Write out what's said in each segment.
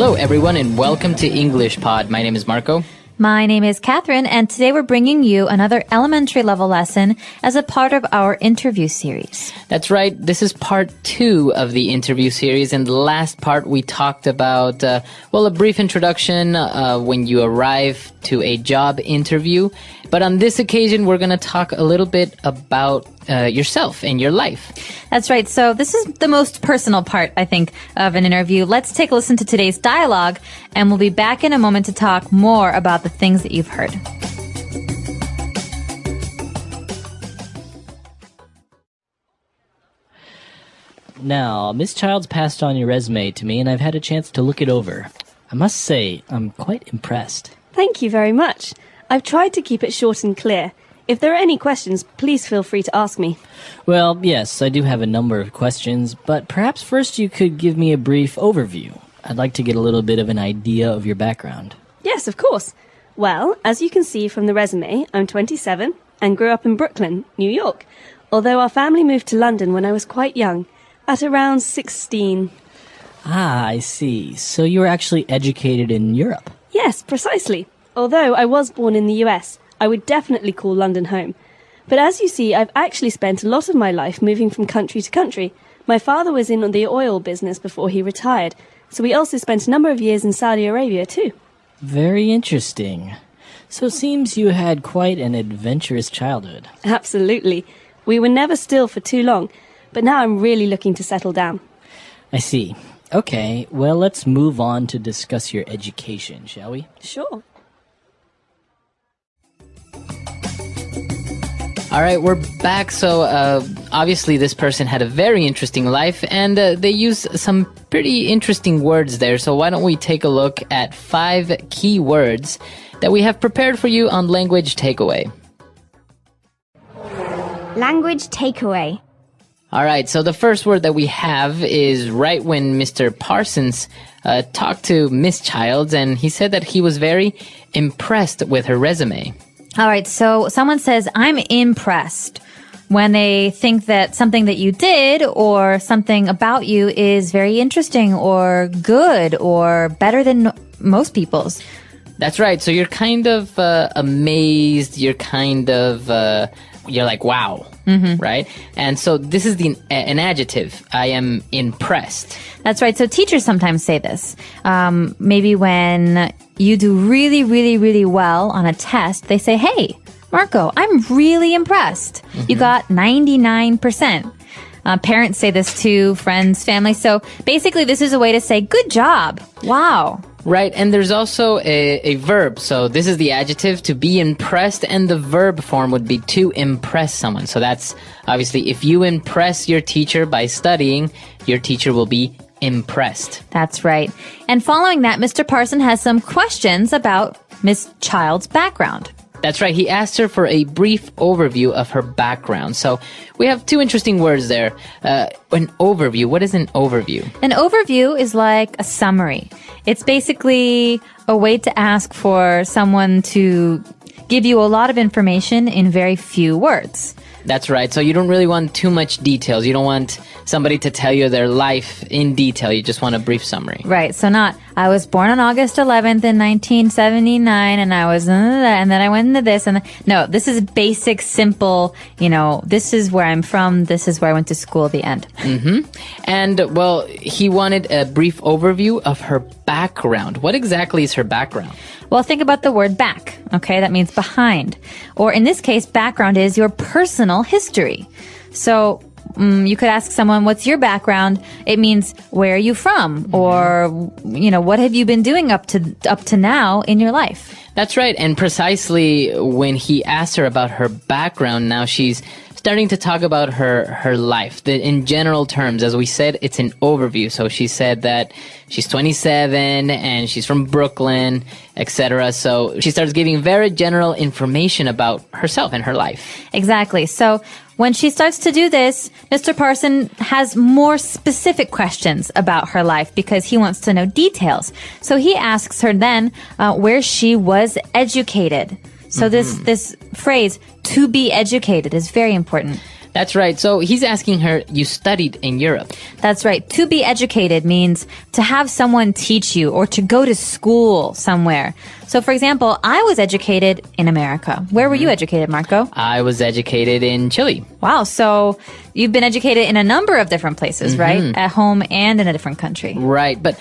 Hello, everyone, and welcome to English Pod. My name is Marco. My name is Catherine, and today we're bringing you another elementary level lesson as a part of our interview series. That's right. This is part 2 of the interview series. In the last part, we talked about, a brief introduction when you arrive to a job interview. But on this occasion, we're going to talk a little bit about yourself and your life. That's right. So this is the most personal part, I think, of an interview. Let's take a listen to today's dialogue, and we'll be back in a moment to talk more about the things that you've heard. Now, Miss Childs passed on your resume to me, and I've had a chance to look it over. I must say, I'm quite impressed. Thank you very much. I've tried to keep it short and clear. If there are any questions, please feel free to ask me. Well, yes, I do have a number of questions, but perhaps first you could give me a brief overview. I'd like to get a little bit of an idea of your background. Yes, of course. Well, as you can see from the resume, I'm 27 and grew up in Brooklyn, New York, although our family moved to London when I was quite young, at around 16. Ah, I see. So you were actually educated in Europe? Yes, precisely. Although I was born in the US, I would definitely call London home. But as you see, I've actually spent a lot of my life moving from country to country. My father was in the oil business before he retired, so we also spent a number of years in Saudi Arabia too. Very interesting. So it seems you had quite an adventurous childhood. Absolutely. We were never still for too long, but now I'm really looking to settle down. I see. Okay, well, let's move on to discuss your education, shall we? Sure. All right, we're back. So obviously this person had a very interesting life, and they use some pretty interesting words there. So why don't we take a look at 5 key words that we have prepared for you on Language Takeaway. Language takeaway. All right, so the first word that we have is right when Mr. Parsons talked to Miss Childs, and he said that he was very impressed with her resume. All right, so someone says, I'm impressed when they think that something that you did or something about you is very interesting or good or better than most people's. That's right. So you're kind of amazed. You're kind of, you're like, wow, right? And so this is an adjective. I am impressed. That's right. So teachers sometimes say this. Maybe when you do really, really, really well on a test, they say, hey, Marco, I'm really impressed. You got 99%. Parents say this to friends, family. So basically, this is a way to say, good job. Wow. Right, and there's also a verb. So this is the adjective, to be impressed, and the verb form would be to impress someone. So that's obviously, if you impress your teacher by studying, your teacher will be impressed. That's right. And following that, Mr. Parson has some questions about Miss Child's background. That's right. He asked her for a brief overview of her background. So we have 2 interesting words there. An overview. What is an overview? An overview is like a summary. It's basically a way to ask for someone to give you a lot of information in very few words. That's right. So you don't really want too much details. You don't want somebody to tell you their life in detail. You just want a brief summary. Right. So not, I was born on August 11th in 1979 and I was, and then I went into this. No, this is basic, simple, this is where I'm from. This is where I went to school, the end. And, well, he wanted a brief overview of her background. What exactly is her background? Well, think about the word back, okay? That means behind. Or in this case, background is your personal history. So you could ask someone, what's your background? It means, where are you from? Or, what have you been doing up to now in your life? That's right. And precisely when he asked her about her background, now she's starting to talk about her life. In general terms, as we said, it's an overview. So she said that she's 27 and she's from Brooklyn, etc. So she starts giving very general information about herself and her life. Exactly. So when she starts to do this, Mr. Parson has more specific questions about her life because he wants to know details. So he asks her then where she was educated. So this phrase, to be educated, is very important. That's right. So he's asking her, you studied in Europe. That's right. To be educated means to have someone teach you or to go to school somewhere. So, for example, I was educated in America. Where were you educated, Marco? I was educated in Chile. Wow. So you've been educated in a number of different places, right? At home and in a different country. Right. But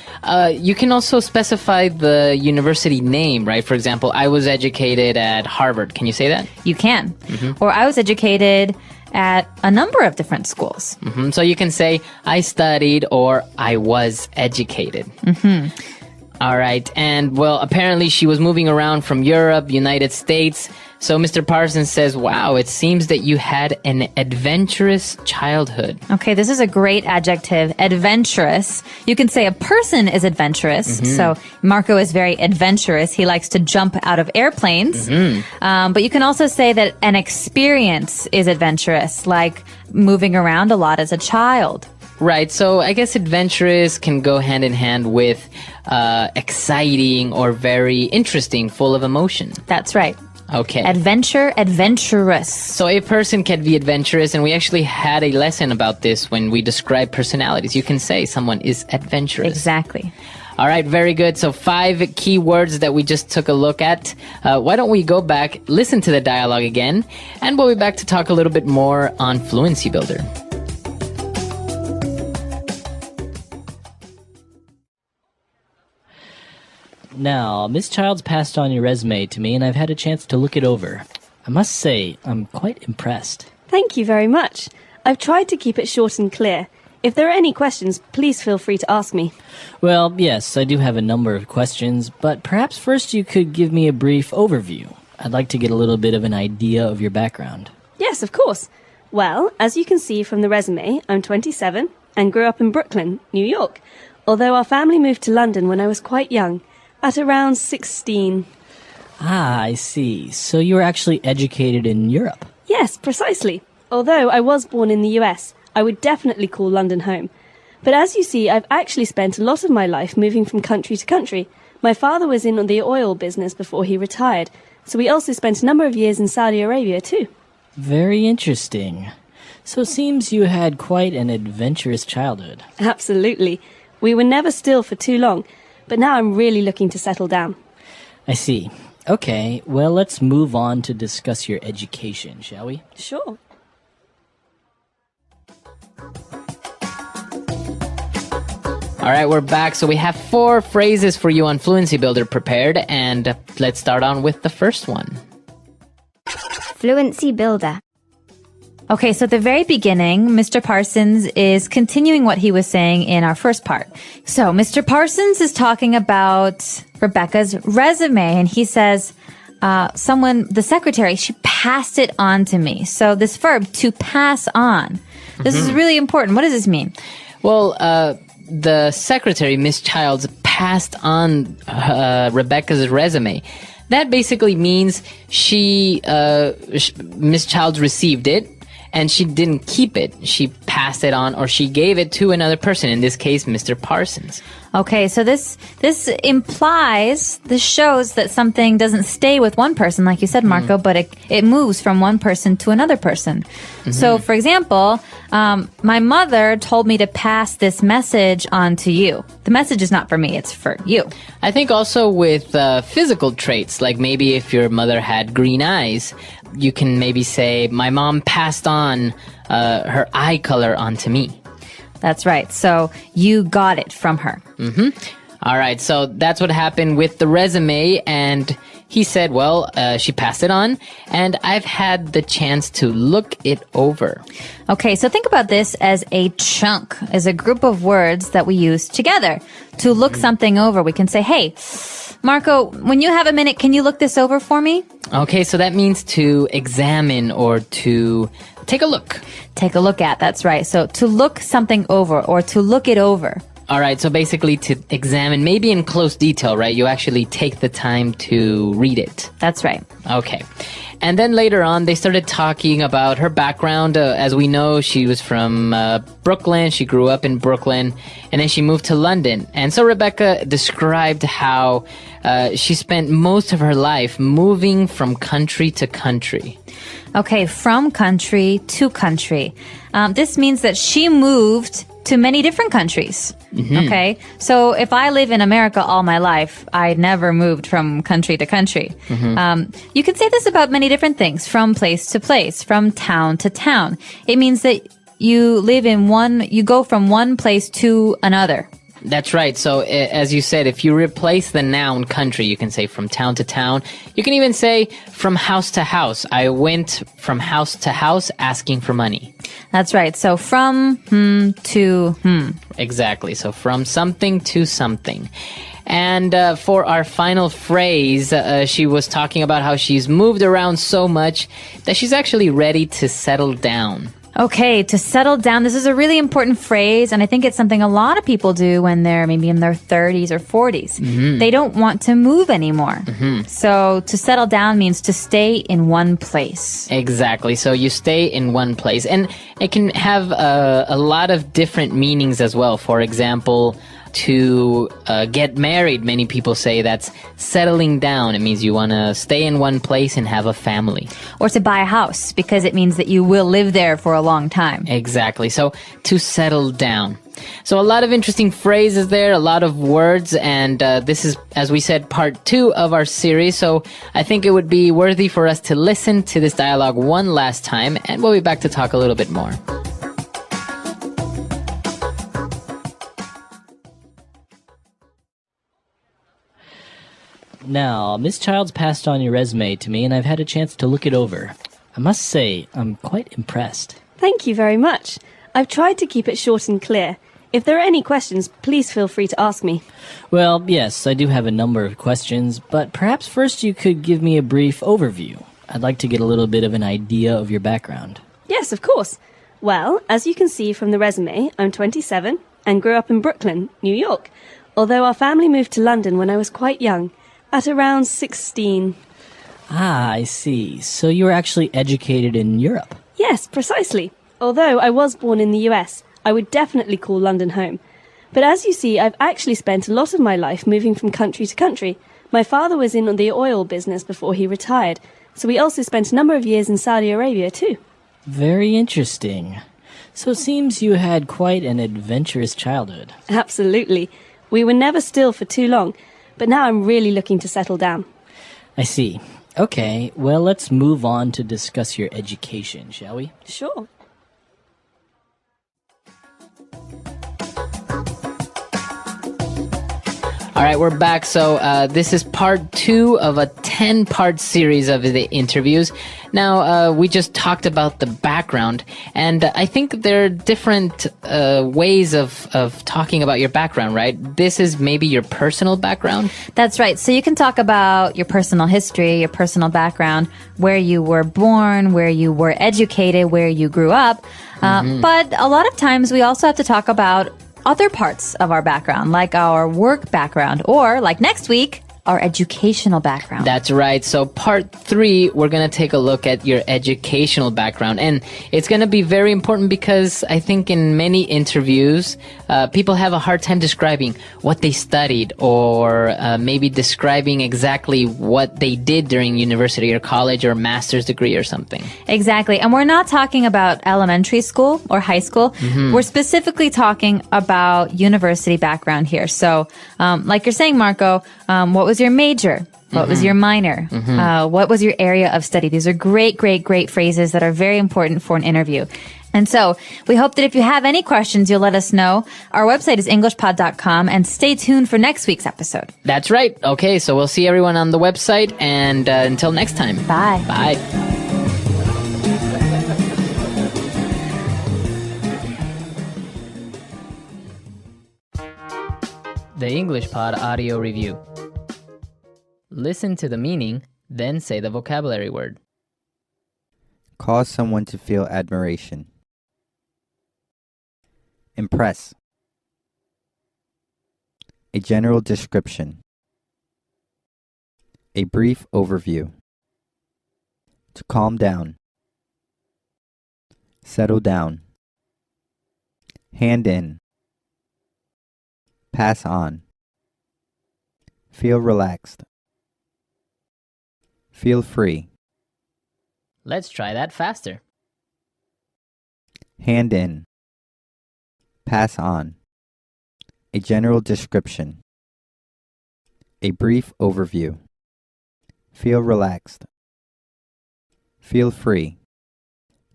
you can also specify the university name, right? For example, I was educated at Harvard. Can you say that? You can. Or I was educated at a number of different schools. So you can say, I studied or I was educated. All right. And well, apparently she was moving around from Europe, United States. So Mr. Parsons says, wow, it seems that you had an adventurous childhood. Okay, this is a great adjective, adventurous. You can say a person is adventurous. So Marco is very adventurous. He likes to jump out of airplanes. But you can also say that an experience is adventurous, like moving around a lot as a child. Right. So I guess adventurous can go hand in hand with exciting or very interesting, full of emotion. That's right. Okay. Adventure, adventurous. So a person can be adventurous, and we actually had a lesson about this when we describe personalities. You can say someone is adventurous. Exactly. All right, very good. So 5 key words that we just took a look at. Why don't we go back, listen to the dialogue again, and we'll be back to talk a little bit more on Fluency Builder. Now, Miss Childs passed on your resume to me, and I've had a chance to look it over. I must say, I'm quite impressed. Thank you very much. I've tried to keep it short and clear. If there are any questions, please feel free to ask me. Well, yes, I do have a number of questions, but perhaps first you could give me a brief overview. I'd like to get a little bit of an idea of your background. Yes, of course. Well, as you can see from the resume, I'm 27 and grew up in Brooklyn, New York, although our family moved to London when I was quite young, at around 16. Ah, I see. So you were actually educated in Europe? Yes, precisely. Although I was born in the US, I would definitely call London home. But as you see, I've actually spent a lot of my life moving from country to country. My father was in the oil business before he retired, so we also spent a number of years in Saudi Arabia too. Very interesting. So it seems you had quite an adventurous childhood. Absolutely. We were never still for too long, but now I'm really looking to settle down. I see. Okay, well, let's move on to discuss your education, shall we? Sure. All right, we're back. So we have 4 phrases for you on Fluency Builder prepared, and let's start on with the first one. Fluency Builder. Okay, so at the very beginning, Mr. Parsons is continuing what he was saying in our first part. So Mr. Parsons is talking about Rebecca's resume, and he says, the secretary, she passed it on to me. So this verb, to pass on, this is really important. What does this mean? Well, the secretary, Miss Childs, passed on Rebecca's resume. That basically means Miss Childs received it, and she didn't keep it. She passed it on, or she gave it to another person, in this case, Mr. Parsons. Okay, so this shows that something doesn't stay with one person, like you said, Marco, but it moves from one person to another person. So, for example, my mother told me to pass this message on to you. The message is not for me, it's for you. I think also with physical traits, like maybe if your mother had green eyes, you can maybe say, my mom passed on her eye color onto me. That's right. So you got it from her. All right. So that's what happened with the resume. And he said, well, she passed it on, and I've had the chance to look it over. Okay. So think about this as a chunk, as a group of words that we use together. To look something over, we can say, hey, Marco, when you have a minute, can you look this over for me? Okay. So that means to examine or to take a look. Take a look at, that's right. So to look something over or to look it over. All right, so basically to examine, maybe in close detail, right? You actually take the time to read it. That's right. Okay. And then later on, they started talking about her background. As we know, she was from Brooklyn. She grew up in Brooklyn, and then she moved to London. And so Rebecca described how she spent most of her life moving from country to country. Okay, from country to country. This means that she moved to many different countries. Okay, so if I live in America all my life, I never moved from country to country. You can say this about many different things, from place to place, from town to town. It means that you go from one place to another. That's right. So as you said, if you replace the noun country, you can say from town to town. You can even say from house to house. I went from house to house asking for money. That's right. So from to Exactly. So from something to something. And for our final phrase, she was talking about how she's moved around so much that she's actually ready to settle down. Okay, to settle down. This is a really important phrase, and I think it's something a lot of people do when they're maybe in their 30s or 40s. They don't want to move anymore. So to settle down means to stay in one place. Exactly. So you stay in one place. And it can have a lot of different meanings as well. For example, to get married, many people say that's settling down. It means you want to stay in one place and have a family. Or to buy a house, because it means that you will live there for a long time. Exactly. So to settle down. So a lot of interesting phrases there, a lot of words, and this is, as we said, part 2 of our series. So I think it would be worthy for us to listen to this dialogue one last time, and we'll be back to talk a little bit more. Now, Miss Childs passed on your resume to me, and I've had a chance to look it over. I must say, I'm quite impressed. Thank you very much. I've tried to keep it short and clear. If there are any questions, please feel free to ask me. Well, yes, I do have a number of questions, but perhaps first you could give me a brief overview. I'd like to get a little bit of an idea of your background. Yes, of course. Well, as you can see from the resume, I'm 27 and grew up in Brooklyn, New York, although our family moved to London when I was quite young, at around 16. Ah, I see. So you were actually educated in Europe? Yes, precisely. Although I was born in the US, I would definitely call London home. But as you see, I've actually spent a lot of my life moving from country to country. My father was in the oil business before he retired, so we also spent a number of years in Saudi Arabia too. Very interesting. So it seems you had quite an adventurous childhood. Absolutely. We were never still for too long, but now I'm really looking to settle down. I see. Okay, well, let's move on to discuss your education, shall we? Sure. All right, we're back. So this is part 2 of a 10-part series of the interviews. Now, we just talked about the background, and I think there are different ways of talking about your background, right? This is maybe your personal background? That's right. So you can talk about your personal history, your personal background, where you were born, where you were educated, where you grew up. But a lot of times we also have to talk about other parts of our background, like our work background, or like next week, our educational background. That's right. So part 3, we're going to take a look at your educational background. And it's going to be very important because I think in many interviews, people have a hard time describing what they studied or maybe describing exactly what they did during university or college or master's degree or something. Exactly. And we're not talking about elementary school or high school. We're specifically talking about university background here. So like you're saying, Marco, what was your major? What was your minor? What was your area of study? These are great, great, great phrases that are very important for an interview. And so we hope that if you have any questions, you'll let us know. Our website is englishpod.com, and stay tuned for next week's episode. That's right. Okay, so we'll see everyone on the website, and until next time. Bye. Bye. The English Pod Audio Review. Listen to the meaning, then say the vocabulary word. Cause someone to feel admiration. Impress. A general description. A brief overview. To calm down. Settle down. Hand in. Pass on. Feel relaxed. Feel free. Let's try that faster. Hand in. Pass on. A general description. A brief overview. Feel relaxed. Feel free.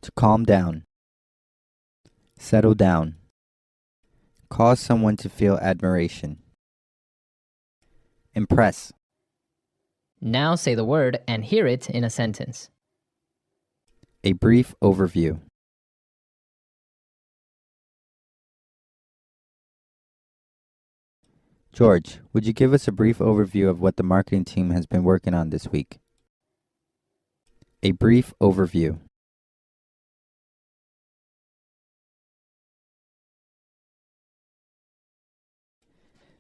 To calm down. Settle down. Cause someone to feel admiration. Impress. Now say the word and hear it in a sentence. A brief overview. George, would you give us a brief overview of what the marketing team has been working on this week? A brief overview.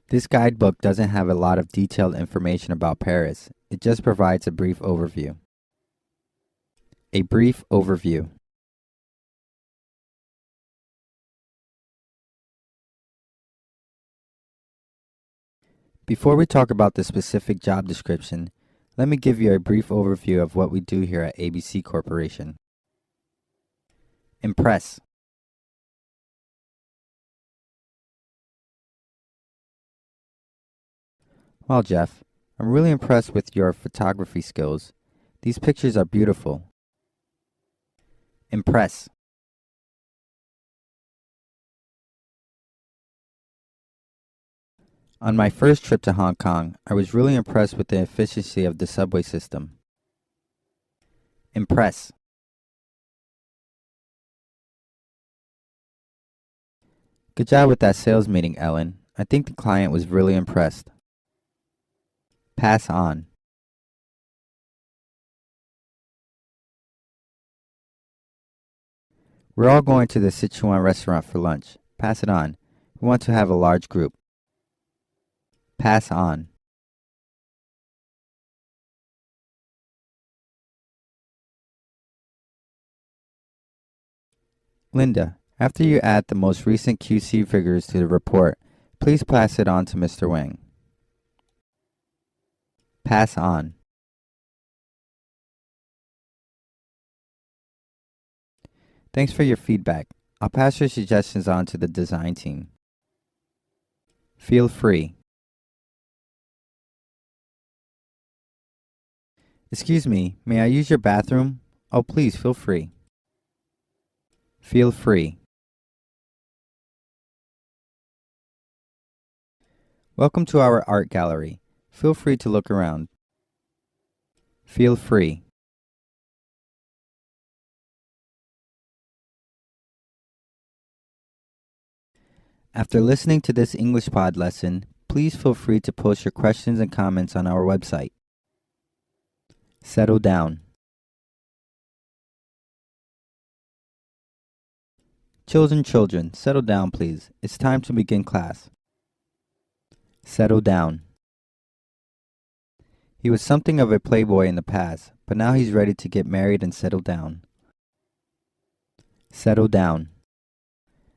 This guidebook doesn't have a lot of detailed information about Paris. It just provides a brief overview. A brief overview. Before we talk about the specific job description, let me give you a brief overview of what we do here at ABC Corporation. Impress. Well, Jeff, I'm really impressed with your photography skills. These pictures are beautiful. Impress. On my first trip to Hong Kong, I was really impressed with the efficiency of the subway system. Impress. Good job with that sales meeting, Ellen. I think the client was really impressed. Pass on. We're all going to the Sichuan restaurant for lunch. Pass it on. We want to have a large group. Pass on. Linda, after you add the most recent QC figures to the report, please pass it on to Mr. Wang. Pass on. Thanks for your feedback. I'll pass your suggestions on to the design team. Feel free. Excuse me, may I use your bathroom? Oh, please, feel free. Feel free. Welcome to our art gallery. Feel free to look around. Feel free. After listening to this English pod lesson, please feel free to post your questions and comments on our website. Settle down. Children, settle down, please. It's time to begin class. Settle down. He was something of a playboy in the past, but now he's ready to get married and settle down. Settle down.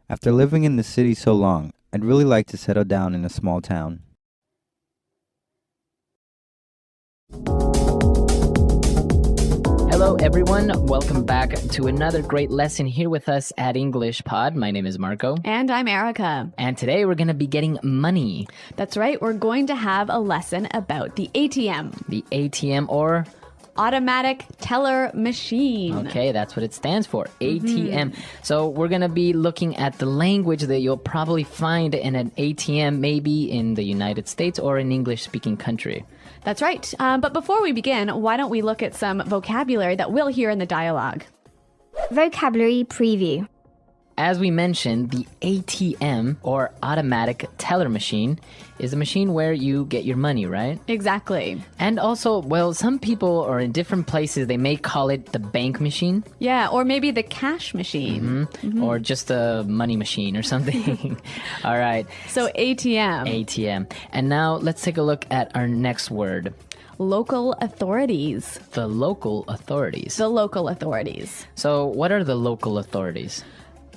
After living in the city so long, I'd really like to settle down in a small town. Hello, everyone. Welcome back to another great lesson here with us at English Pod. My name is Marco. And I'm Erica. And today we're going to be getting money. That's right. We're going to have a lesson about the ATM. The ATM, or automatic teller machine. Okay, that's what it stands for, ATM. So we're going to be looking at the language that you'll probably find in an ATM, maybe in the United States or an English-speaking country. That's right. But before we begin, why don't we look at some vocabulary that we'll hear in the dialogue? Vocabulary preview. as we mentioned, the ATM, or automatic teller machine, is a machine where you get your money, right? Exactly. And also, well, some people, or in different places, they may call it the bank machine. Yeah, or maybe the cash machine. Or just a money machine or something. All right. So ATM. ATM. And now let's take a look at our next word. Local authorities. The local authorities. The local authorities. So what are the local authorities?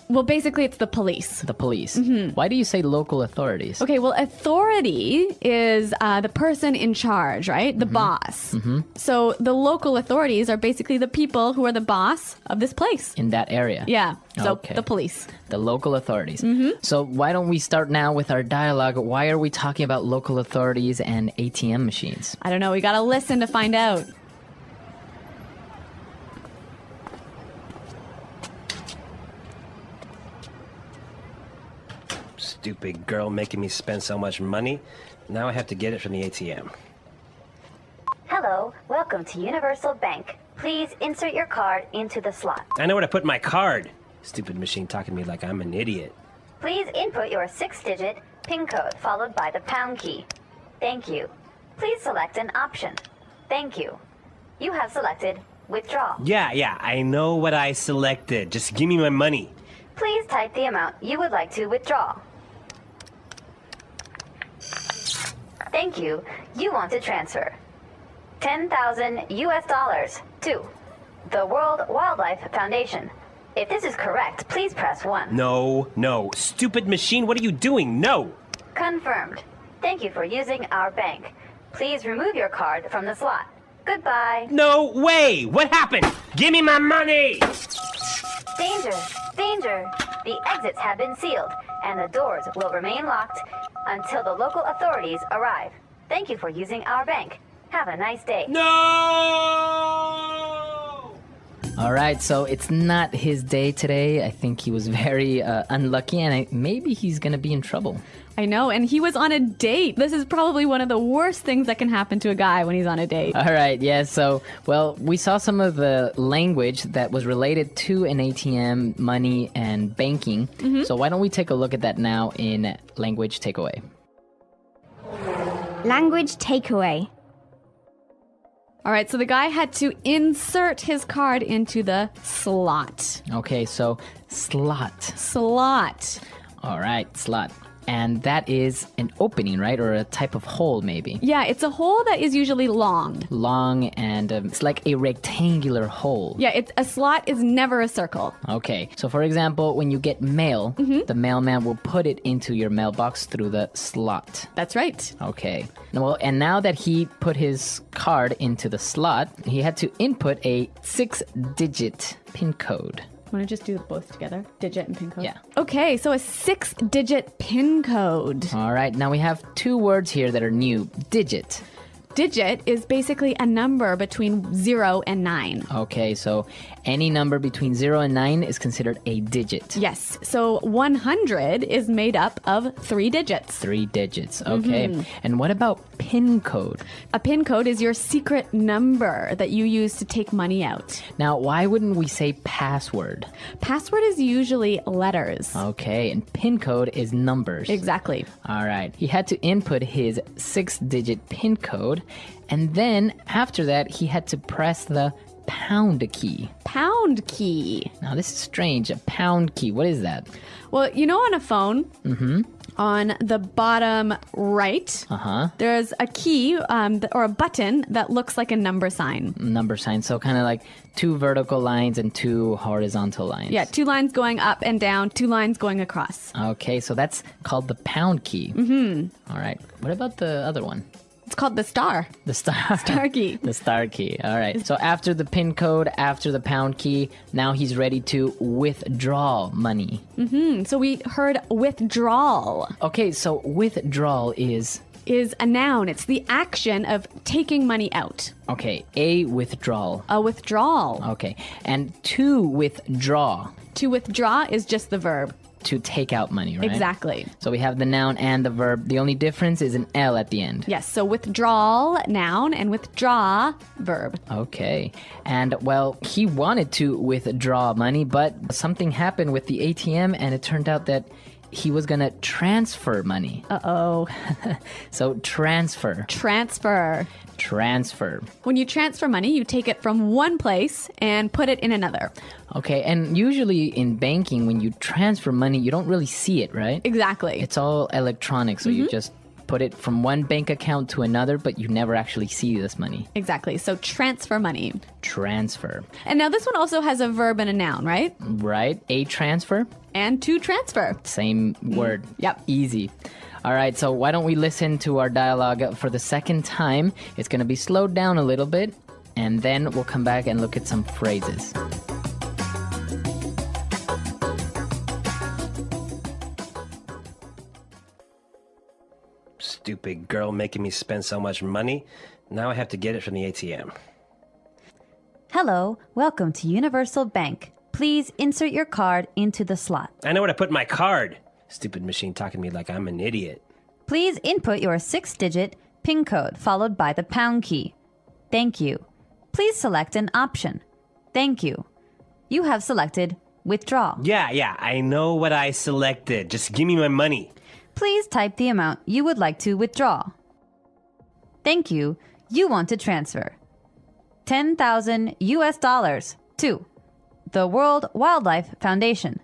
Well, basically, it's the police. The police. Why do you say local authorities? Okay, well, authority is the person in charge, right? The boss. So the local authorities are basically the people who are the boss of this place. In that area? Yeah, so Okay. the police. The local authorities. So why don't we start now with our dialogue? Why are we talking about local authorities and ATM machines? I don't know, we gotta listen to find out. Stupid girl making me spend so much money. Now I have to get it from the ATM. Hello, welcome to Universal Bank. Please insert your card into the slot. I know where to put my card. Stupid machine talking to me like I'm an idiot. Please input your 6-digit PIN code followed by the pound key. Thank you. Please select an option. Thank you. You have selected withdraw. Yeah, I know what I selected. Just give me my money. Please type the amount you would like to withdraw. Thank you. You want to transfer 10,000 US dollars to the World Wildlife Foundation. If this is correct, please press 1. No. Stupid machine, what are you doing? No! Confirmed. Thank you for using our bank. Please remove your card from the slot. Goodbye. No way! What happened? Give me my money! Danger! Danger! The exits have been sealed, and the doors will remain locked until the local authorities arrive. Thank you for using our bank. Have a nice day. No! All right, so it's not his day today. I think he was very unlucky, and maybe he's going to be in trouble. I know, and he was on a date. This is probably one of the worst things that can happen to a guy when he's on a date. All right, yeah, so, well, we saw some of the language that was related to an ATM, money, and banking. So why don't we take a look at that now in Language Takeaway? Language takeaway. All right, so the guy had to insert his card into the slot. Okay, so slot. Slot. All right, slot. And that is an opening, right? Or a type of hole, maybe. Yeah, it's a hole that is usually long. Long, and it's like a rectangular hole. Yeah, a slot is never a circle. Okay, so for example, when you get mail, the mailman will put it into your mailbox through the slot. That's right. Okay. Well, and now that he put his card into the slot, he had to input a 6-digit PIN code. Want to just do both together? Digit and PIN code? Yeah. Okay, so a 6-digit PIN code. All right, now we have two words here that are new. Digit. Digit is basically a number between 0 and 9. Okay, so any number between 0 and 9 is considered a digit. Yes, so 100 is made up of 3 digits. 3 digits, okay. And what about PIN code? A PIN code is your secret number that you use to take money out. Now, why wouldn't we say password? Password is usually letters. Okay, and PIN code is numbers. Exactly. All right. He had to input his 6-digit PIN code, and then after that, he had to press the pound key. Pound key. Now, this is strange. A pound key. What is that? Well, you know, on a phone, on the bottom right, there's a key or a button that looks like a number sign. Number sign. So kind of like 2 vertical lines and 2 horizontal lines. Yeah, 2 lines going up and down, 2 lines going across. Okay, so that's called the pound key. All right. What about the other one? It's called the star. The star. Star key. The star key. All right. So after the PIN code, after the pound key, now he's ready to withdraw money. So we heard withdrawal. Okay, so withdrawal is a noun. It's the action of taking money out. okay, a withdrawal. A withdrawal. Okay. And to withdraw. To withdraw is just the verb. to take out money, right? Exactly. So we have the noun and the verb. The only difference is an L at the end. Yes, so withdrawal, noun, and withdraw, verb. Okay. And well, he wanted to withdraw money, but something happened with the ATM and it turned out that he was going to transfer money. Uh-oh. So transfer. Transfer. Transfer. When you transfer money, you take it from one place and put it in another. Okay, and usually in banking, when you transfer money, you don't really see it, right? Exactly. It's all electronic, so you just put it from one bank account to another, but you never actually see this money. Exactly. So transfer money. Transfer. And now this one also has a verb and a noun, right? Right? A transfer? And to transfer. Same word. Yep. Easy. All right, so why don't we listen to our dialogue for the second time? It's going to be slowed down a little bit, and then we'll come back and look at some phrases. Stupid girl making me spend so much money. Now I have to get it from the ATM. Hello, welcome to Universal Bank. Please insert your card into the slot. I know where to put my card. Stupid machine talking to me like I'm an idiot. Please input your 6-digit PIN code followed by the pound key. Thank you. Please select an option. Thank you. You have selected withdraw. Yeah, I know what I selected. Just give me my money. Please type the amount you would like to withdraw. Thank you. You want to transfer $10,000 to the World Wildlife Foundation.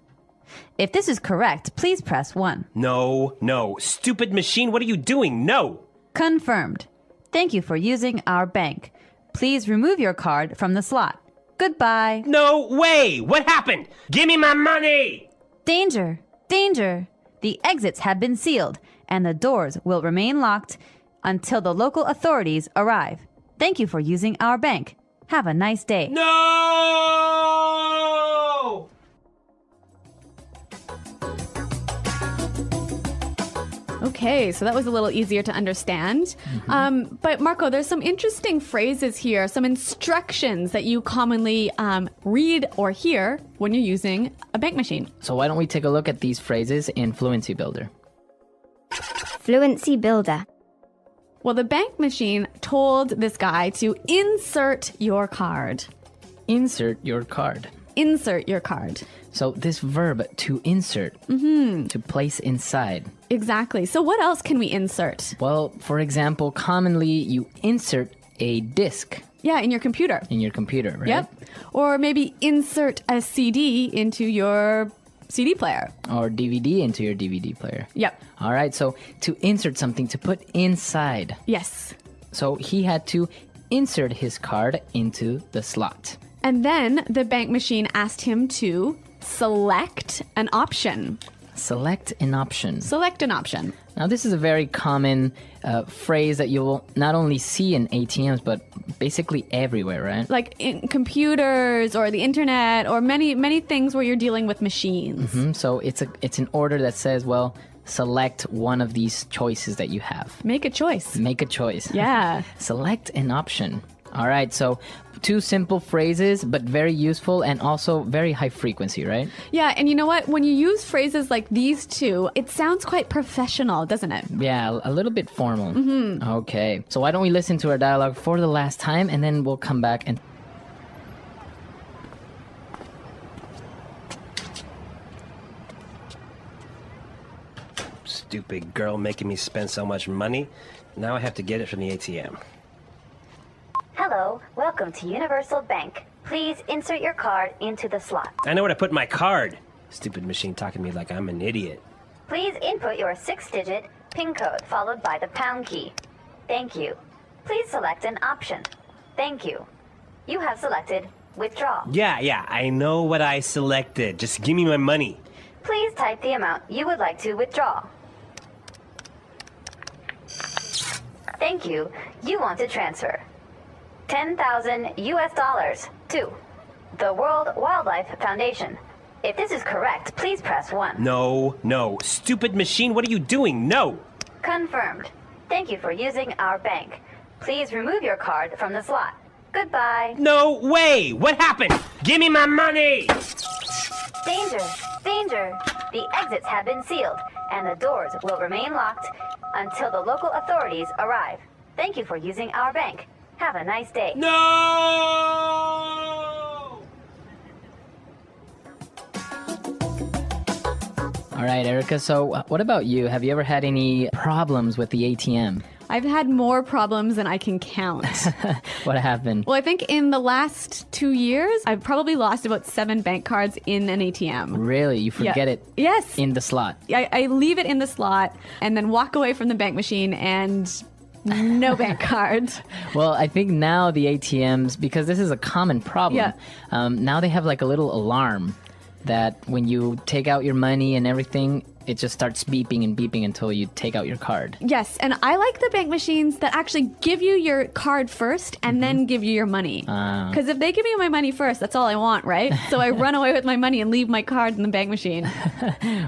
If this is correct, please press 1. No. Stupid machine, what are you doing? No! Confirmed. Thank you for using our bank. Please remove your card from the slot. Goodbye. No way! What happened? Give me my money! Danger! Danger! The exits have been sealed, and the doors will remain locked until the local authorities arrive. Thank you for using our bank. Have a nice day. No! Okay, so that was a little easier to understand. But Marco, there's some interesting phrases here, some instructions that you commonly read or hear when you're using a bank machine. So why don't we take a look at these phrases in Fluency Builder? Fluency Builder. Well, the bank machine told this guy to insert your card. Insert your card. Insert your card. So this verb, to insert, to place inside. Exactly. So what else can we insert? Well, for example, commonly you insert a disk Yeah, in your computer. in your computer, right? Yep. Or maybe insert a CD into your CD player. Or DVD into your DVD player. Yep. All right, so to insert something, to put inside. Yes. So he had to insert his card into the slot. And then the bank machine asked him to select an option. Select an option. Select an option. Now, this is a very common phrase that you will not only see in ATMs, but basically everywhere, right? Like in computers or the internet or many things where you're dealing with machines. So it's an order that says, well, select one of these choices that you have. Make a choice. Make a choice. Yeah. Select an option. All right, so two simple phrases, but very useful and also very high frequency, right? Yeah, and you know what? When you use phrases like these two, it sounds quite professional, doesn't it? Yeah, a little bit formal. Okay, so why don't we listen to our dialogue for the last time and then we'll come back and... Stupid girl making me spend so much money. Now I have to get it from the ATM. Hello, welcome to Universal Bank. Please insert your card into the slot. I know where to put my card. Stupid machine talking to me like I'm an idiot. Please input your 6-digit PIN code followed by the pound key. Thank you. Please select an option. Thank you. You have selected withdraw. Yeah, I know what I selected. Just give me my money. Please type the amount you would like to withdraw. Thank you. You want to transfer $10,000 to the World Wildlife Foundation. If this is correct, please press 1. No. Stupid machine, what are you doing? No! Confirmed. Thank you for using our bank. Please remove your card from the slot. Goodbye. No way! What happened? Give me my money! Danger! Danger! The exits have been sealed, and the doors will remain locked until the local authorities arrive. Thank you for using our bank. Have a nice day. No! All right, Erica. So what about you? Have you ever had any problems with the ATM? I've had more problems than I can count. What happened? Well, I think in the last 2 years, I've probably lost about 7 bank cards in an ATM. Really? You forget it Yes. in the slot? I leave it in the slot and then walk away from the bank machine and no bank cards. Well, I think now the ATMs, because this is a common problem, now they have like a little alarm that when you take out your money and everything, it just starts beeping and beeping until you take out your card. Yes, and I like the bank machines that actually give you your card first and then give you your money. Because if they give me my money first, that's all I want, right? So I run away with my money and leave my card in the bank machine.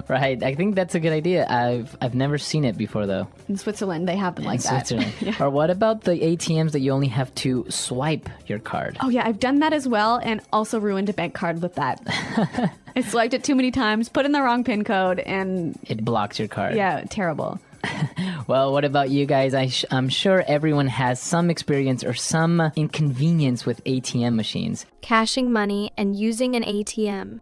Right. I think that's a good idea. I've never seen it before, though. In Switzerland, they have them like In that. Switzerland. Or what about the ATMs that you only have to swipe your card? Oh, yeah, I've done that as well and also ruined a bank card with that. I swiped it too many times, put in the wrong PIN code, and It blocks your card. yeah, terrible. Well, what about you guys? I'm sure everyone has some experience or some inconvenience with ATM machines. Cashing money and using an ATM.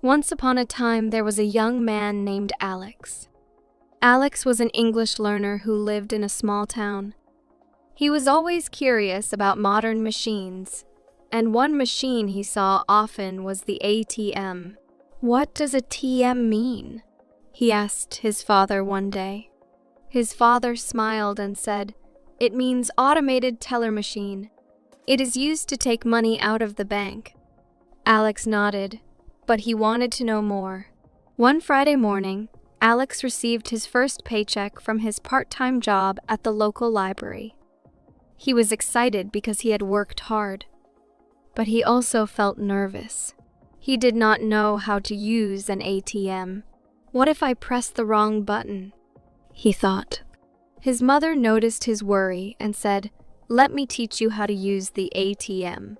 Once upon a time, there was a young man named Alex. Alex was an English learner who lived in a small town. He was always curious about modern machines, and one machine he saw often was the ATM. "What does a TM mean?" he asked his father one day. His father smiled and said, "It means automated teller machine. It is used to take money out of the bank." Alex nodded, but he wanted to know more. One Friday morning, Alex received his first paycheck from his part-time job at the local library. He was excited because he had worked hard, but he also felt nervous. He did not know how to use an ATM. What if I press the wrong button? He thought. His mother noticed his worry and said, "Let me teach you how to use the ATM.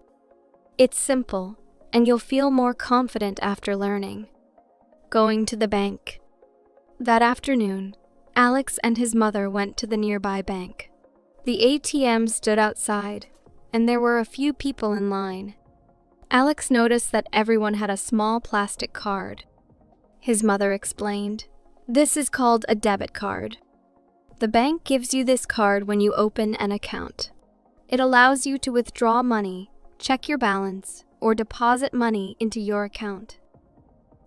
It's simple, and you'll feel more confident after learning." Going to the bank. That afternoon, Alex and his mother went to the nearby bank. The ATM stood outside, and there were a few people in line. Alex noticed that everyone had a small plastic card. His mother explained, "This is called a debit card. The bank gives you this card when you open an account. It allows you to withdraw money, check your balance, or deposit money into your account."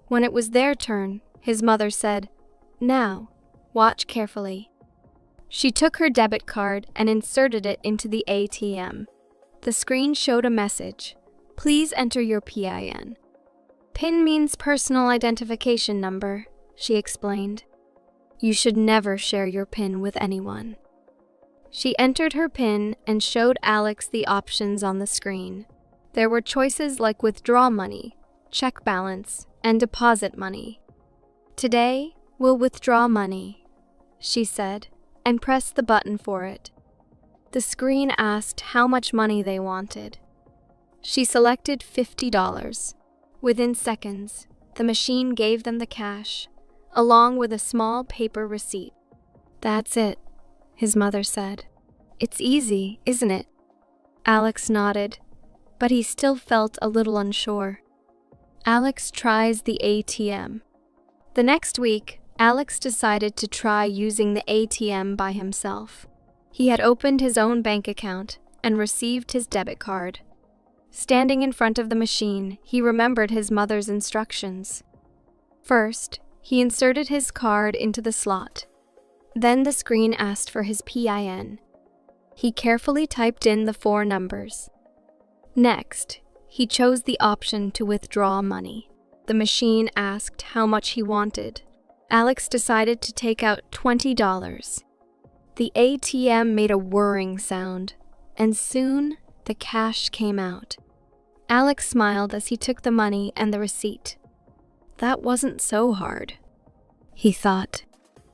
When it was their turn, his mother said, "Now, watch carefully." She took her debit card and inserted it into the ATM. The screen showed a message. "Please enter your PIN." "PIN means personal identification number," she explained. "You should never share your PIN with anyone." She entered her PIN and showed Alex the options on the screen. There were choices like withdraw money, check balance, and deposit money. "Today, we'll withdraw money," she said, and pressed the button for it. The screen asked how much money they wanted. She selected $50. Within seconds, the machine gave them the cash, along with a small paper receipt. "That's it," his mother said. "It's easy, isn't it?" Alex nodded, but he still felt a little unsure. Alex tries the ATM. The next week, Alex decided to try using the ATM by himself. He had opened his own bank account and received his debit card. Standing in front of the machine, he remembered his mother's instructions. First, he inserted his card into the slot. Then the screen asked for his PIN. He carefully typed in the 4 numbers. Next, he chose the option to withdraw money. The machine asked how much he wanted. Alex decided to take out $20. The ATM made a whirring sound, and soon the cash came out. Alex smiled as he took the money and the receipt. That wasn't so hard, he thought.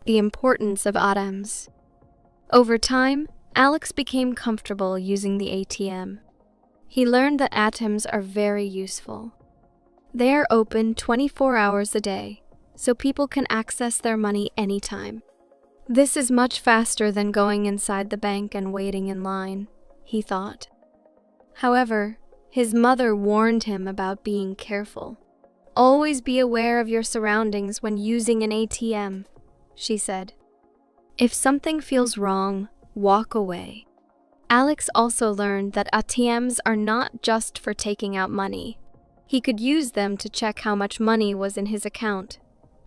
The importance of ATMs. Over time, Alex became comfortable using the ATM. He learned that ATMs are very useful. They are open 24 hours a day, so people can access their money anytime. This is much faster than going inside the bank and waiting in line, he thought. However, his mother warned him about being careful. Always be aware of your surroundings when using an ATM, she said. If something feels wrong, walk away. Alex also learned that ATMs are not just for taking out money. He could use them to check how much money was in his account,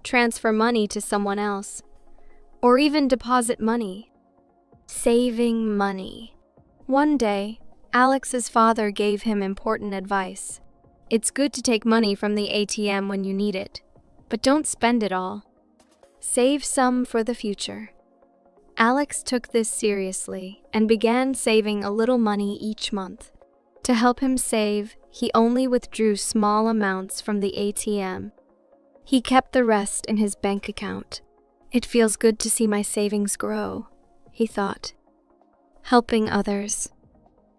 transfer money to someone else, or even deposit money. Saving money. One day, Alex's father gave him important advice. It's good to take money from the ATM when you need it, but don't spend it all. Save some for the future. Alex took this seriously and began saving a little money each month. To help him save, he only withdrew small amounts from the ATM. He kept the rest in his bank account. It feels good to see my savings grow, he thought. Helping others.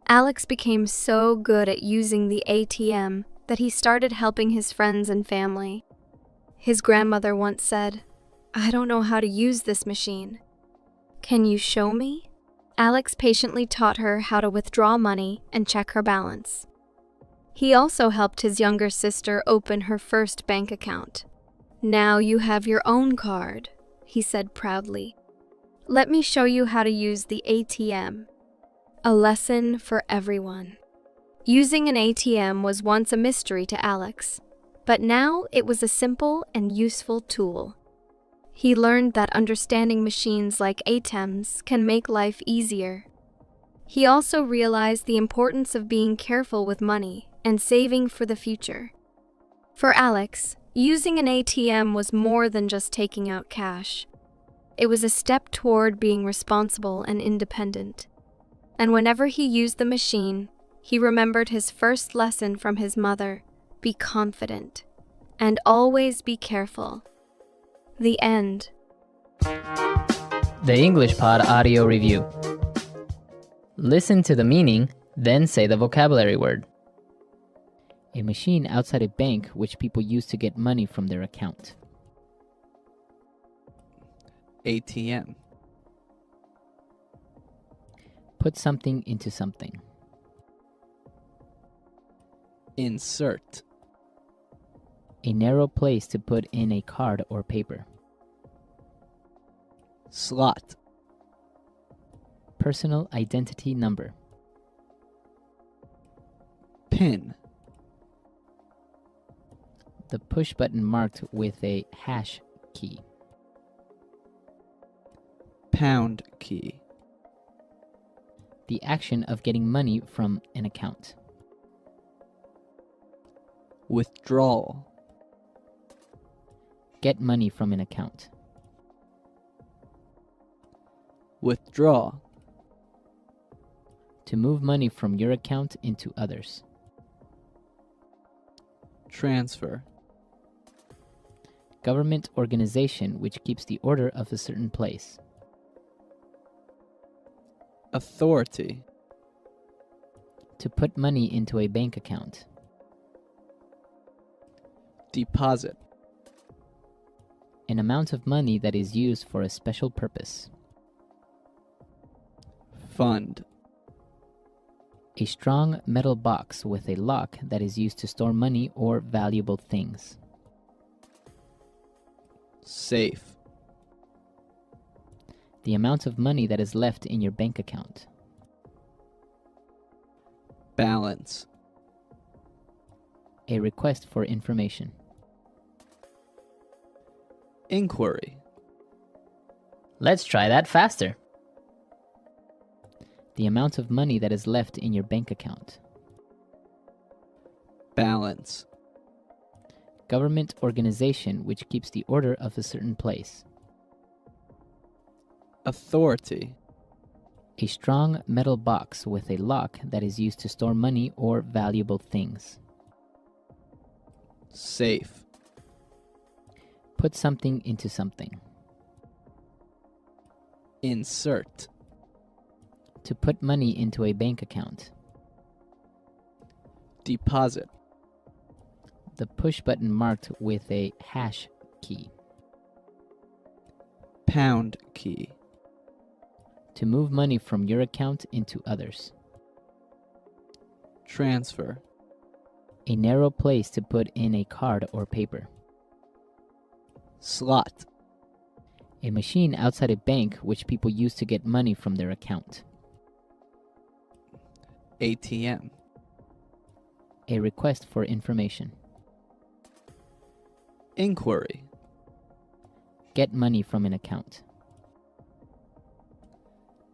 Alex became so good at using the ATM that he started helping his friends and family. His grandmother once said, "I don't know how to use this machine. Can you show me?" Alex patiently taught her how to withdraw money and check her balance. He also helped his younger sister open her first bank account. "Now you have your own card," he said proudly. "Let me show you how to use the ATM." A lesson for everyone. Using an ATM was once a mystery to Alex, but now it was a simple and useful tool. He learned that understanding machines like ATMs can make life easier. He also realized the importance of being careful with money and saving for the future. For Alex, using an ATM was more than just taking out cash. It was a step toward being responsible and independent. And whenever he used the machine, he remembered his first lesson from his mother: be confident and always be careful. The end. The English Pod Audio Review. Listen to the meaning, then say the vocabulary word. A machine outside a bank which people use to get money from their account. ATM. Put something into something. Insert. A narrow place to put in a card or paper. Slot. Personal identity number. Pin. The push button marked with a hash key. Pound key. The action of getting money from an account. Withdrawal. Get money from an account. Withdraw. To move money from your account into others. Transfer. Government organization which keeps the order of a certain place. Authority. To put money into a bank account. Deposit. An amount of money that is used for a special purpose. Fund. A strong metal box with a lock that is used to store money or valuable things. Safe. The amount of money that is left in your bank account. Balance. A request for information. Inquiry. Let's try that faster. The amount of money that is left in your bank account. Balance. Government organization which keeps the order of a certain place. Authority. A strong metal box with a lock that is used to store money or valuable things. Safe. Put something into something. Insert. To put money into a bank account. Deposit. The push button marked with a hash key. Pound key. To move money from your account into others. Transfer. A narrow place to put in a card or paper. Slot. A machine outside a bank which people use to get money from their account. ATM. A request for information. Inquiry. Get money from an account.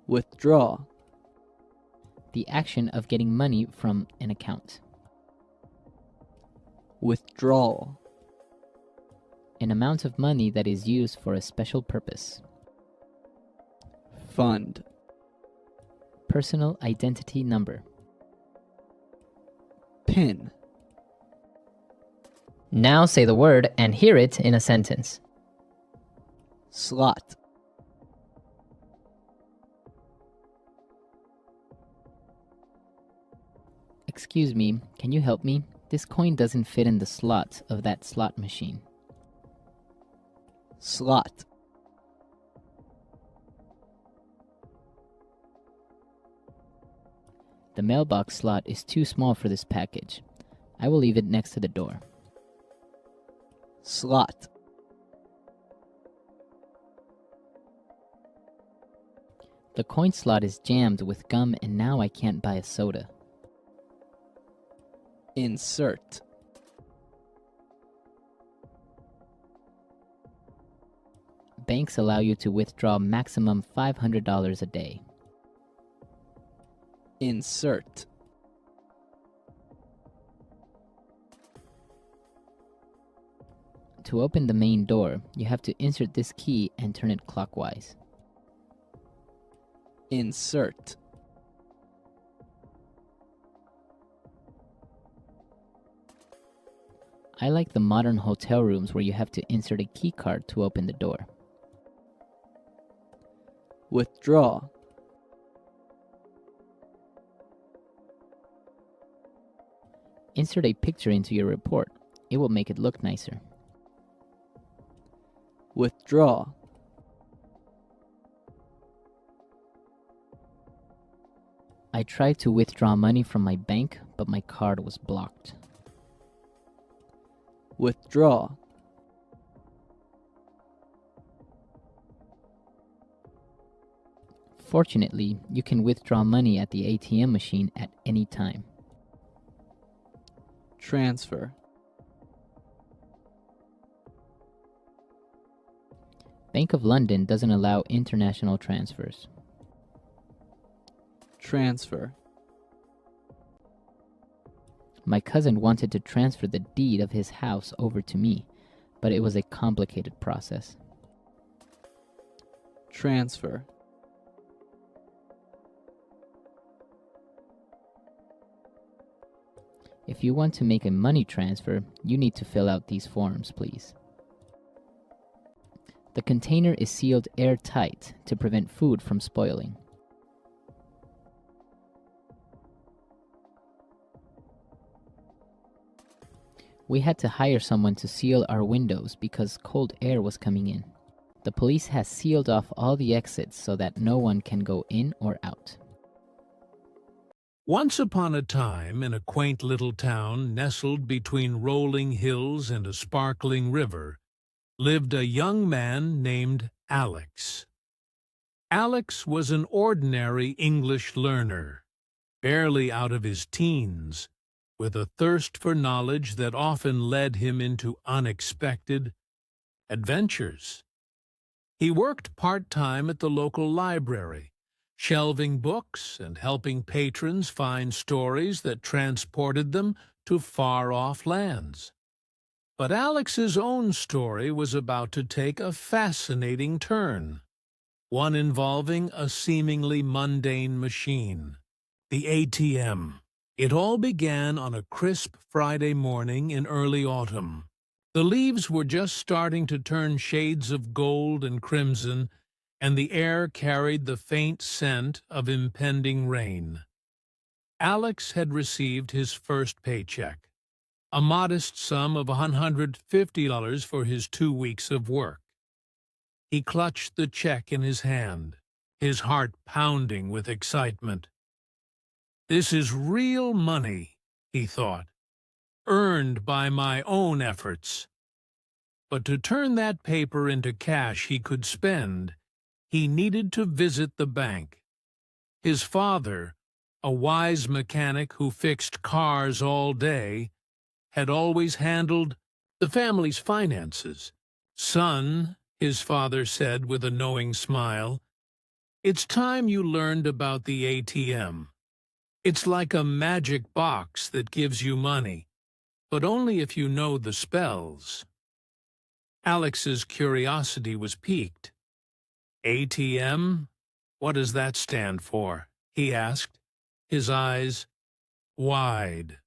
Withdraw. The action of getting money from an account. Withdrawal. An amount of money that is used for a special purpose. Fund. Personal identity number. PIN. Now say the word and hear it in a sentence. Slot. Excuse me, can you help me? This coin doesn't fit in the slot of that slot machine. Slot. The mailbox slot is too small for this package. I will leave it next to the door. Slot. The coin slot is jammed with gum and now I can't buy a soda. Insert. Banks allow you to withdraw maximum $500 a day. Insert. To open the main door, you have to insert this key and turn it clockwise. Insert. I like the modern hotel rooms where you have to insert a key card to open the door. Withdraw. Insert a picture into your report. It will make it look nicer. Withdraw. I tried to withdraw money from my bank, but my card was blocked. Withdraw. Fortunately, you can withdraw money at the ATM machine at any time. Transfer. Bank of London doesn't allow international transfers. Transfer. My cousin wanted to transfer the deed of his house over to me, but it was a complicated process. Transfer. If you want to make a money transfer, you need to fill out these forms, please. The container is sealed airtight to prevent food from spoiling. We had to hire someone to seal our windows because cold air was coming in. The police has sealed off all the exits so that no one can go in or out. Once upon a time, in a quaint little town nestled between rolling hills and a sparkling river, lived a young man named Alex. Alex was an ordinary English learner, barely out of his teens, with a thirst for knowledge that often led him into unexpected adventures. He worked part-time at the local library, shelving books and helping patrons find stories that transported them to far-off lands. But Alex's own story was about to take a fascinating turn, one involving a seemingly mundane machine, the ATM. It all began on a crisp Friday morning in early autumn. The leaves were just starting to turn shades of gold and crimson, and the air carried the faint scent of impending rain. Alex had received his first paycheck, a modest sum of $150 for his 2 weeks of work. He clutched the check in his hand, his heart pounding with excitement. This is real money, he thought, earned by my own efforts. But to turn that paper into cash he could spend, he needed to visit the bank. His father, a wise mechanic who fixed cars all day, had always handled the family's finances. Son, his father said with a knowing smile, it's time you learned about the ATM. It's like a magic box that gives you money, but only if you know the spells. Alex's curiosity was piqued. ATM? What does that stand for? He asked, his eyes wide.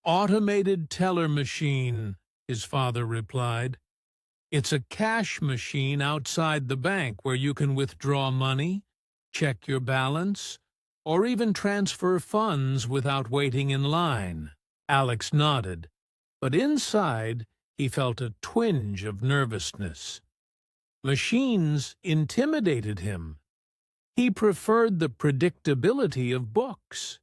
Automated teller machine, his father replied. It's a cash machine outside the bank where you can withdraw money, check your balance, or even transfer funds without waiting in line. Alex nodded, but inside he felt a twinge of nervousness. Machines intimidated him. He preferred the predictability of books.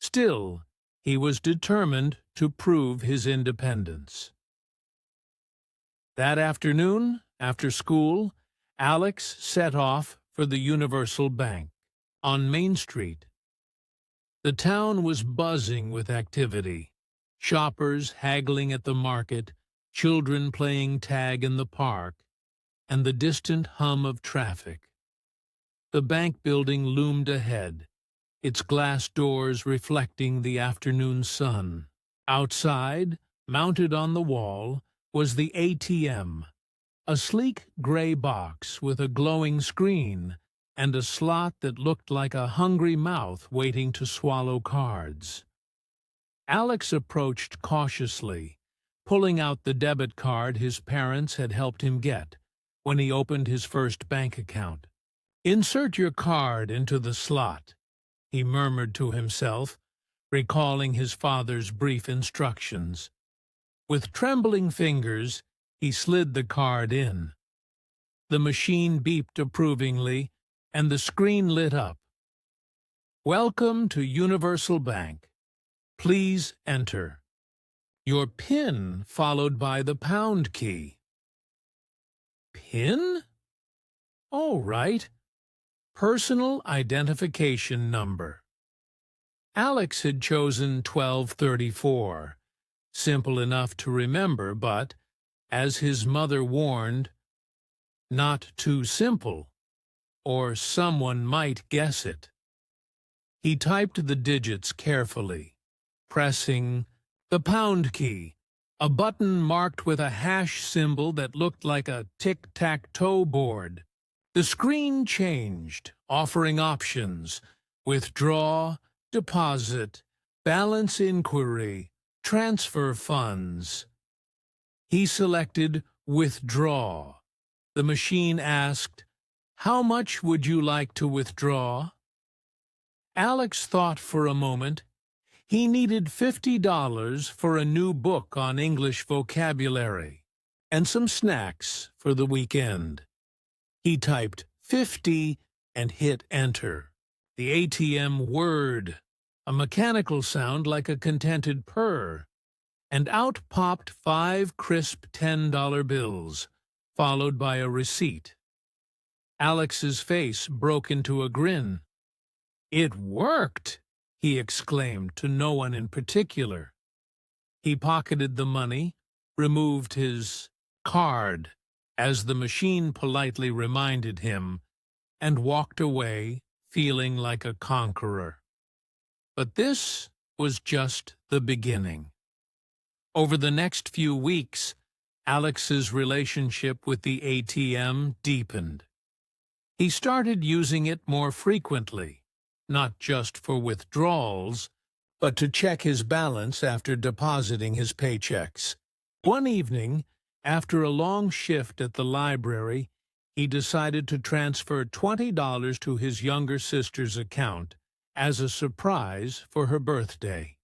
Still, he was determined to prove his independence. That afternoon, after school, Alex set off for the Universal Bank on Main Street. The town was buzzing with activity. Shoppers haggling at the market, children playing tag in the park, and the distant hum of traffic. The bank building loomed ahead, its glass doors reflecting the afternoon sun. Outside, mounted on the wall, was the ATM, a sleek gray box with a glowing screen and a slot that looked like a hungry mouth waiting to swallow cards. Alex approached cautiously, pulling out the debit card his parents had helped him get when he opened his first bank account. Insert your card into the slot, he murmured to himself, recalling his father's brief instructions. With trembling fingers, he slid the card in. The machine beeped approvingly, and the screen lit up. Welcome to Universal Bank. Please enter. Your PIN followed by the pound key. PIN? All right. Personal identification number. Alex had chosen 1234. Simple enough to remember, but, as his mother warned, not too simple, or someone might guess it. He typed the digits carefully, pressing the pound key, a button marked with a hash symbol that looked like a tic-tac-toe board. The screen changed, offering options: withdraw, deposit, balance inquiry, transfer funds. He selected withdraw. The machine asked, how much would you like to withdraw? Alex thought for a moment. He needed $50 for a new book on English vocabulary and some snacks for the weekend. He typed 50 and hit enter. The ATM whirred, a mechanical sound like a contented purr, and out popped 5 crisp $10 bills, followed by a receipt. Alex's face broke into a grin. It worked, he exclaimed to no one in particular. He pocketed the money, removed his card, as the machine politely reminded him, and walked away feeling like a conqueror. But this was just the beginning. Over the next few weeks, Alex's relationship with the ATM deepened. He started using it more frequently, not just for withdrawals, but to check his balance after depositing his paychecks. One evening, after a long shift at the library, he decided to transfer $20 to his younger sister's account as a surprise for her birthday.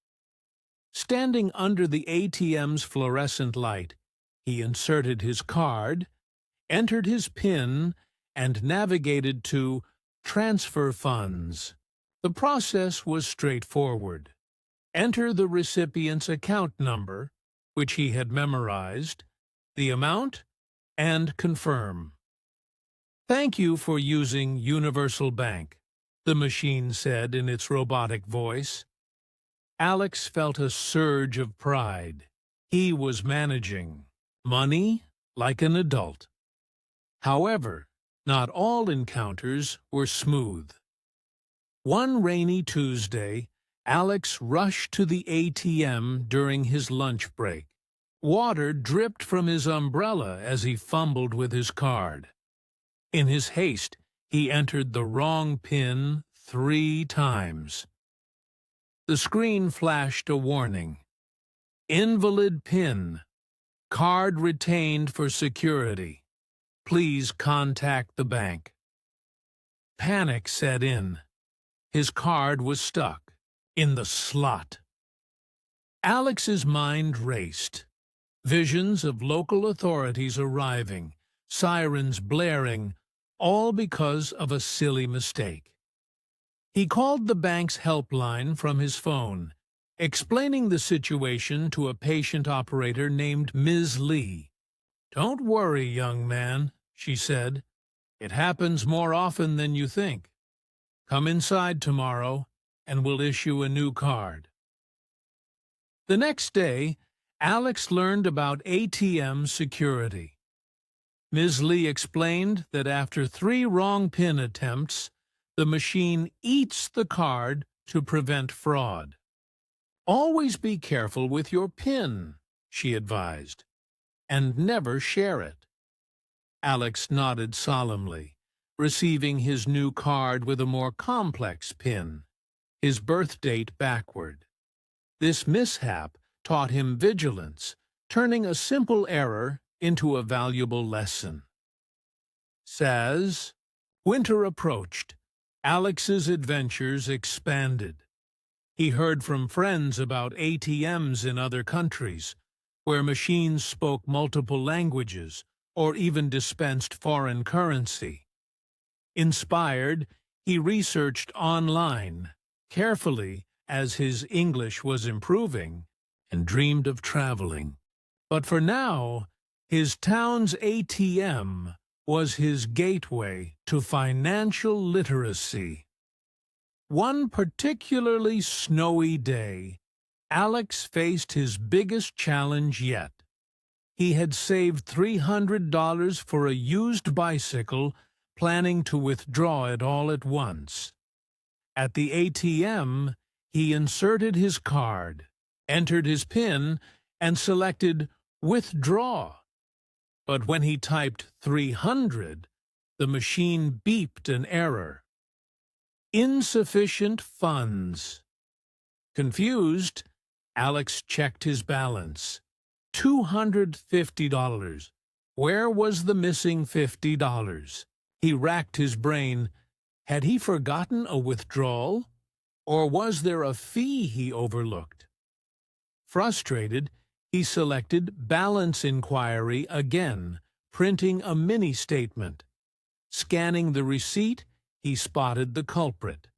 Standing under the ATM's fluorescent light, he inserted his card, entered his PIN, and navigated to transfer funds. The process was straightforward. Enter the recipient's account number, which he had memorized, the amount, and confirm. "Thank you for using Universal Bank," the machine said in its robotic voice. Alex felt a surge of pride. He was managing money like an adult. However, not all encounters were smooth. One rainy Tuesday, Alex rushed to the ATM during his lunch break. Water dripped from his umbrella as he fumbled with his card. In his haste, he entered the wrong PIN 3 times. The screen flashed a warning. "Invalid PIN. Card retained for security. Please contact the bank." Panic set in. His card was stuck in the slot. Alex's mind raced. Visions of local authorities arriving, sirens blaring, all because of a silly mistake. He called the bank's helpline from his phone, explaining the situation to a patient operator named Ms. Lee. "Don't worry, young man," she said. "It happens more often than you think. Come inside tomorrow, and we'll issue a new card." The next day, Alex learned about ATM security. Ms. Lee explained that after 3 wrong PIN attempts, the machine eats the card to prevent fraud. "Always be careful with your PIN," she advised, "and never share it." Alex nodded solemnly, receiving his new card with a more complex PIN, his birth date backward. This mishap taught him vigilance, turning a simple error into a valuable lesson. Says, winter approached. Alex's adventures expanded. He heard from friends about ATMs in other countries, where machines spoke multiple languages or even dispensed foreign currency. Inspired, he researched online, carefully as his English was improving, and dreamed of traveling. But for now, his town's ATM was his gateway to financial literacy. One particularly snowy day, Alex faced his biggest challenge yet. He had saved $300 for a used bicycle, planning to withdraw it all at once. At the ATM, he inserted his card, entered his PIN, and selected Withdraw. But when he typed 300, the machine beeped an error. Insufficient funds. Confused, Alex checked his balance. $250. Where was the missing $50? He racked his brain. Had he forgotten a withdrawal? Or was there a fee he overlooked? Frustrated, he selected Balance Inquiry again, printing a mini-statement. Scanning the receipt, he spotted the culprit.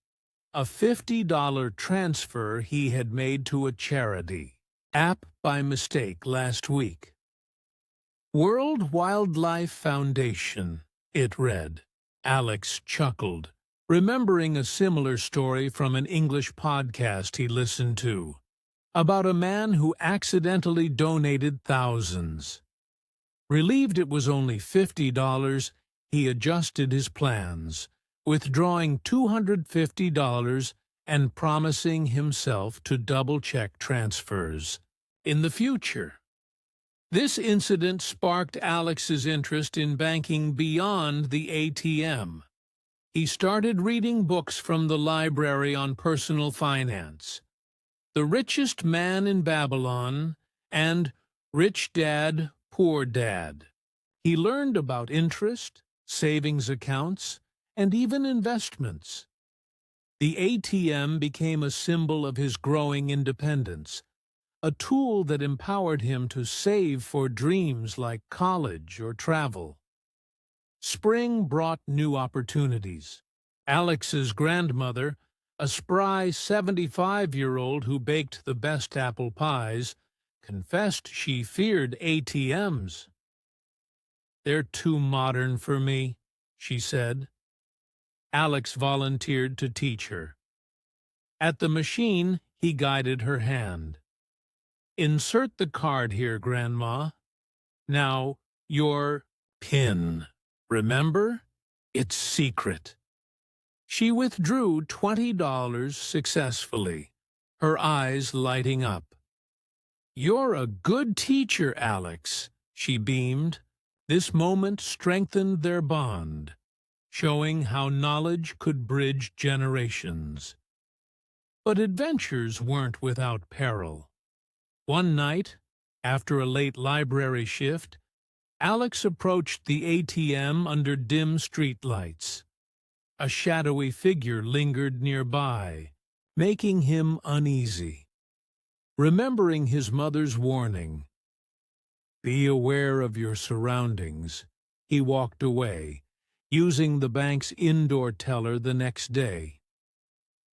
A $50 transfer he had made to a charity. App by mistake last week. World Wildlife Foundation, it read. Alex chuckled, remembering a similar story from an English podcast he listened to, about a man who accidentally donated thousands. Relieved it was only $50, he adjusted his plans, withdrawing $250 and promising himself to double-check transfers in the future. This incident sparked Alex's interest in banking beyond the ATM. He started reading books from the library on personal finance. The Richest Man in Babylon and Rich Dad, Poor Dad. He learned about interest, savings accounts, and even investments. The ATM became a symbol of his growing independence, a tool that empowered him to save for dreams like college or travel. Spring brought new opportunities. Alex's grandmother, a spry 75-year-old who baked the best apple pies, confessed she feared ATMs. "They're too modern for me," she said. Alex volunteered to teach her. At the machine, he guided her hand. "Insert the card here, Grandma. Now, your PIN. Remember? It's secret." She withdrew $20 successfully, her eyes lighting up. "You're a good teacher, Alex," she beamed. This moment strengthened their bond, showing how knowledge could bridge generations. But adventures weren't without peril. One night, after a late library shift, Alex approached the ATM under dim streetlights. A shadowy figure lingered nearby, making him uneasy. Remembering his mother's warning, "Be aware of your surroundings," he walked away, using the bank's indoor teller the next day.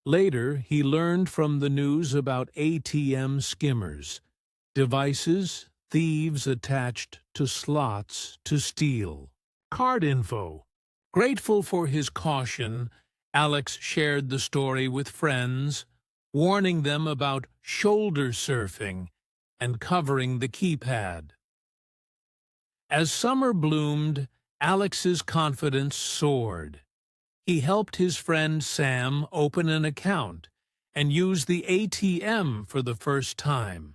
Later, he learned from the news about ATM skimmers, devices thieves attached to slots to steal. Card info. Grateful for his caution, Alex shared the story with friends, warning them about shoulder surfing and covering the keypad. As summer bloomed, Alex's confidence soared. He helped his friend Sam open an account and use the ATM for the first time.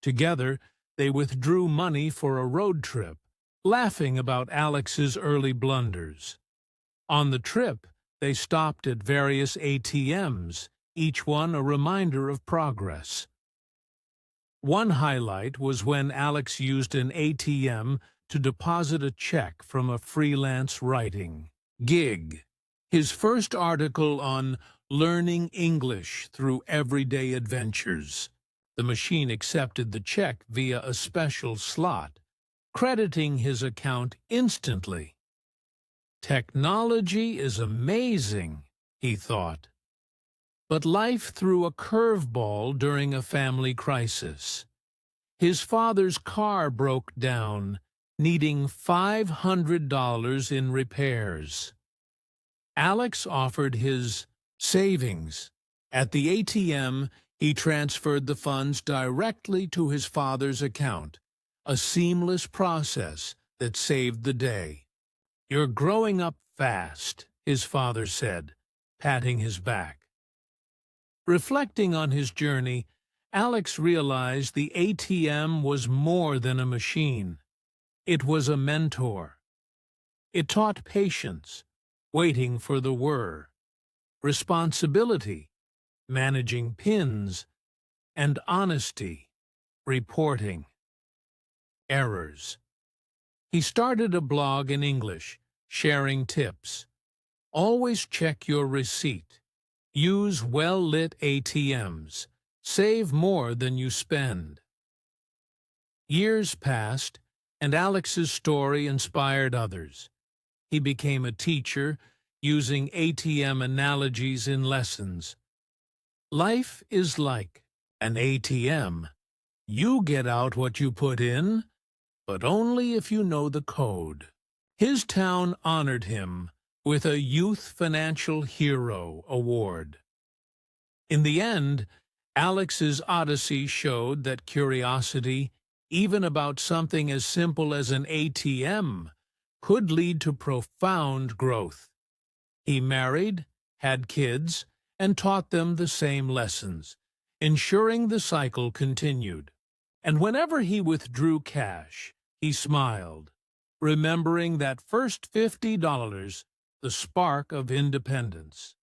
Together, they withdrew money for a road trip, laughing about Alex's early blunders. On the trip, they stopped at various ATMs, each one a reminder of progress. One highlight was when Alex used an ATM to deposit a check from a freelance writing gig, his first article on learning English through everyday adventures. The machine accepted the check via a special slot, crediting his account instantly. "Technology is amazing," he thought. But life threw a curveball during a family crisis. His father's car broke down, needing $500 in repairs. Alex offered his savings. At the ATM, he transferred the funds directly to his father's account, a seamless process that saved the day. "You're growing up fast," his father said, patting his back. Reflecting on his journey, Alex realized the ATM was more than a machine. It was a mentor. It taught patience, waiting for the whir, responsibility, managing pins, and honesty, reporting errors. He started a blog in English, sharing tips. Always check your receipt. Use well-lit ATMs. Save more than you spend. Years passed, and Alex's story inspired others. He became a teacher, using ATM analogies in lessons. Life is like an ATM. You get out what you put in, but only if you know the code. His town honored him with a Youth Financial Hero Award. In the end, Alex's odyssey showed that curiosity, even about something as simple as an ATM, could lead to profound growth. He married, had kids, and taught them the same lessons, ensuring the cycle continued. And whenever he withdrew cash, he smiled, remembering that first $50, the spark of independence.